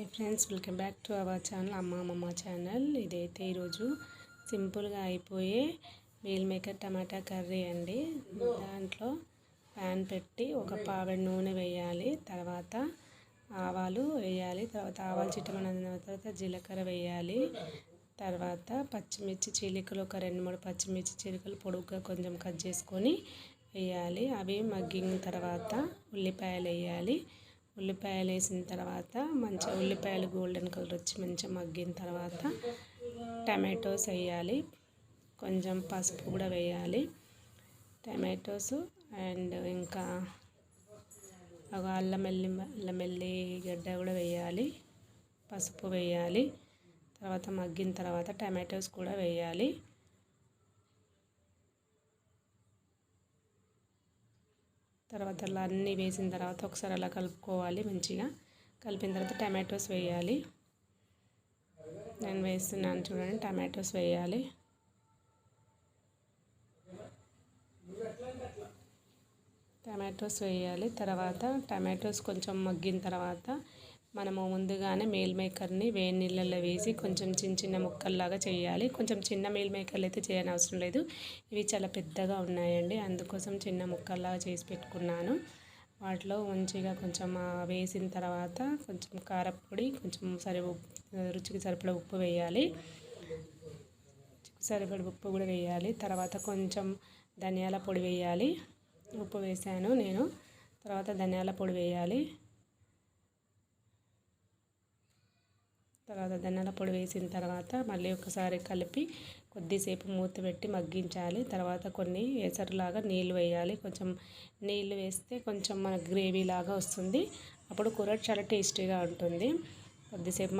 Hi friends, welcome back to our channel అమ్మ channel. ఇదైతే ఈరోజు సింపుల్గా అయిపోయే మీల్ మేకర్ టమాటా కర్రీ అండి. దాంట్లో ప్యాన్ పెట్టి ఒక పావెడు నూనె వేయాలి, తర్వాత ఆవాలు వేయాలి, తర్వాత ఆవాలు చిట్టమన్న తర్వాత జీలకర్ర వేయాలి, తర్వాత పచ్చిమిర్చి చీలికలు ఒక 2-3 పచ్చిమిర్చి చీలికలు పొడుగ్గా కొంచెం కట్ చేసుకొని వేయాలి. అవి మగ్గిన తర్వాత ఉల్లిపాయలు వేయాలి. ఉల్లిపాయలు వేసిన తర్వాత మంచిగా ఉల్లిపాయలు గోల్డెన్ కలర్ వచ్చి మంచిగా మగ్గిన తర్వాత టమాటోస్ వేయాలి, కొంచెం పసుపు కూడా వేయాలి. టమాటోస్ అండ్ ఇంకా అల్లం వెల్లిగడ్డ కూడా వేయాలి, పసుపు వేయాలి. తర్వాత మగ్గిన తర్వాత టమాటోస్ కూడా వేయాలి. తర్వాత అలా అన్నీ వేసిన తర్వాత ఒకసారి అలా కలుపుకోవాలి. మంచిగా కలిపిన తర్వాత టమాటోస్ వేయాలి. నేను వేస్తున్నాను చూడండి, టమాటోస్ వేయాలి. టమాటోస్ వేయాలి. తర్వాత టమాటోస్ కొంచెం మగ్గిన తర్వాత మనము ముందుగానే మీల్ మేకర్ని వేడి నీళ్ళల్లో వేసి కొంచెం చిన్న ముక్కల్లాగా చేయాలి. కొంచెం చిన్న మీల్ మేకర్లు అయితే చేయని అవసరం లేదు, ఇవి చాలా పెద్దగా ఉన్నాయండి, అందుకోసం చిన్న ముక్కల్లాగా చేసి పెట్టుకున్నాను. వాటిలో మంచిగా కొంచెం వేసిన తర్వాత కొంచెం కారపొడి, కొంచెం రుచికి సరిపడా ఉప్పు వేయాలి, సరిపడా ఉప్పు కూడా వేయాలి. తర్వాత కొంచెం ధనియాల పొడి వేయాలి. ఉప్పు వేసాను నేను, తర్వాత ధనియాల పొడి వేయాలి. తర్వాత ధనియాల పొడి వేసిన తర్వాత మళ్ళీ ఒకసారి కలిపి కొద్దిసేపు మూత పెట్టి మగ్గించాలి. తర్వాత కొన్ని ఎసరులాగా నీళ్ళు వేయాలి. కొంచెం నీళ్ళు వేస్తే కొంచెం మన గ్రేవీ లాగా వస్తుంది, అప్పుడు కూర చాలా టేస్టీగా ఉంటుంది. కొద్దిసేపు